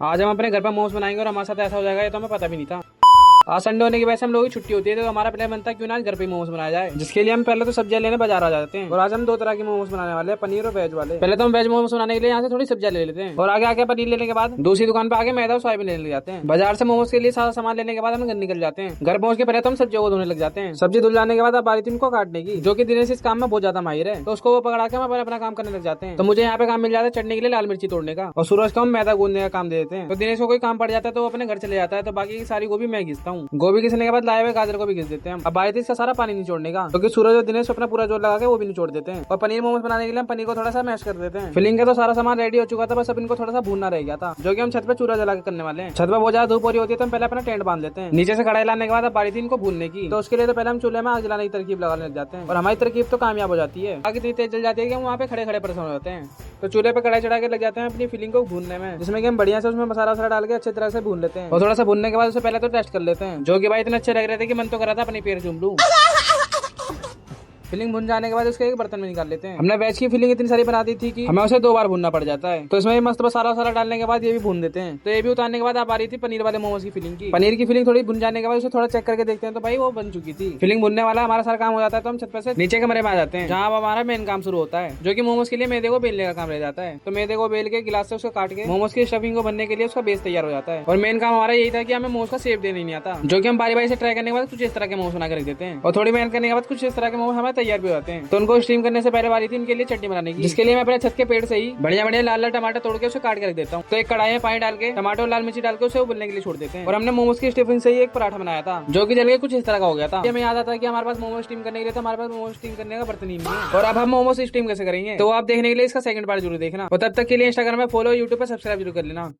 आज हम अपने घर पर मोमोज बनाएंगे और हमारे साथ ऐसा हो जाएगा ये तो हमें पता भी नहीं था। आज संडे होने की वजह से हम लोगों की छुट्टी होती है तो हमारा प्लान बनता है क्यों ना आज घर पे मोमोज बनाया जाए, जिसके लिए हम पहले तो सब्जियां लेने बाजार आ जाते हैं। और आज हम दो तरह के मोमोज बनाने वाले हैं, पनीर और वेज वाले। पहले तो हम वेज मोमोज बनाने के लिए यहाँ से थोड़ी सब्जियां ले लेते हैं और आगे आके पनीर लेने के बाद दूसरी दुकान पे आगे मैदा और सोयाबीन लेने लग जाते हैं। बाजार से मोमोज के लिए सारा सामान लेने के बाद हम घर निकल जाते हैं। घर पहुंच के पहले तो हम सब्जियों को धोने लग जाते हैं। सब्जी धुल जाने के बाद अब बारी थी उनको काटने की, जो कि दिनेश इस काम में बहुत ज्यादा माहिर है, तो उसको वो पकड़ा के हम अपना काम करने लग जाते हैं। तो मुझे यहाँ पे काम मिल जाता है चटनी के लिए लाल मिर्ची तोड़ने का, और सूरज को हम मैदा गूंदने का काम दे देते हैं। तो दिनेश को कोई काम पड़ जाता है तो वो अपने घर चले जाता है, तो बाकी की सारी गोभी मैं घिसता हूँ। गोभी घिसने के बाद लाए हुए गाजर को भी घिस देते हैं। अब बारी थी इसका सारा पानी निचोड़ने का, क्योंकि सूरज और दिनेश अपना पूरा जोर लगा के वो भी निचोड़ देते हैं। और पनीर मोमोज बनाने के लिए हम पनीर को थोड़ा सा मैश कर देते हैं। फिलिंग का तो सारा सामान रेडी हो चुका था, बस अब इनको थोड़ा सा भूनना रह गया था, जो कि हम छत पे चूल्हा जला के करने वाले हैं। छत पे बहुत ज्यादा धूप हो रही होती है तो हम पहले अपना टेंट बांध लेते हैं। नीचे से कढ़ाई लाने के बाद अब बारी थी इनको भूनने की, तो उसके लिए तो पहले हम चूल्हे में आग जलाने की तरकीब लगाने लग जाते हैं। और हमारी तरकीब तो कामयाब हो जाती है, आग इतनी तेज जल जाती है कि हम वहाँ पे खड़े खड़े परेशान हो जाते हैं। तो चूल्हे पे कढ़ाई चढ़ा के लग जाते हैं अपनी फिलिंग को भूनने में, जिसमें कि हम बढ़िया से उसमें मसाला वसाला डाल के अच्छी तरह से भून लेते हैं। और थोड़ा सा भूनने के बाद उसे पहले तो टेस्ट कर लेते हैं, जो कि भाई इतने अच्छे लग रहे थे कि मन तो करा था अपनी पैर चूम लूं। फिलिंग भुन जाने के बाद उसके एक बर्तन में निकाल लेते हैं। हमने वेज की फिलिंग इतनी सारी बना दी थी कि हमें उसे 2 बार भूनना पड़ जाता है, तो इसमें मस्त मसाला डालने के बाद ये भी भून देते हैं। तो ये भी उतारने के बाद आप आ रही थी पनीर वाले मोमोज की फिलिंग की। पनीर की फिलिंग थोड़ी भुन जाने के बाद उसे थोड़ा चेक करके देखते हैं, तो भाई वो बन चुकी थी। फिलिंग भुनने वाला हमारा सारा काम हो जाता है, तो हम छत पर से नीचे कमरे में आ जाते हैं, जहाँ अब हमारा मेन काम शुरू होता है, जो कि मोमोज के लिए मैदे को बेलने का काम रह जाता है। तो मैदे को बेल के गिलास से उसको काट के मोमोज की स्टफिंग को बनने के लिए उसका बेस तैयार हो जाता है। और मेन काम हमारा यही था कि हमें मोमोज का शेप देने नहीं आता, जो कि हम बारी बारी से ट्राई करने के बाद कुछ इस तरह के मोमोज बना के रख देते हैं। और थोड़ी मेहनत करने के बाद कुछ इस तरह के मोमोज हमें तैयार भी हो जाते हैं। तो उनको स्टीम करने से पहले वाली थी इनके लिए चटनी बनाने की, जिसके लिए मैं अपने छत के पेड़ से ही बढ़िया बढ़िया लाल लाल टमाटर तोड़ के उसे काट के रख देता हूँ। तो एक कढ़ाई में पानी डाल के टमाटर और लाल मिर्ची डाल के उसे उबलने के लिए छोड़ देते हैं। और हमने मोमोज की स्टफिंग से ही एक पराठा बनाया था, जो कि जल के कुछ इस तरह का हो गया था। हमें याद आता है कि हमारे पास मोमोज स्टीम करने के लिए, तो हमारे पास मोमोज स्टीम करने का बर्तन ही नहीं है। और अब हम मोमोज स्टीम कैसे करेंगे तो आप देखने के लिए इसका सेकंड पार्ट जरूर देखना। और तब तक के लिए इंस्टाग्राम में फॉलो, यूट्यूब पर सब्सक्राइब जरूर कर लेना।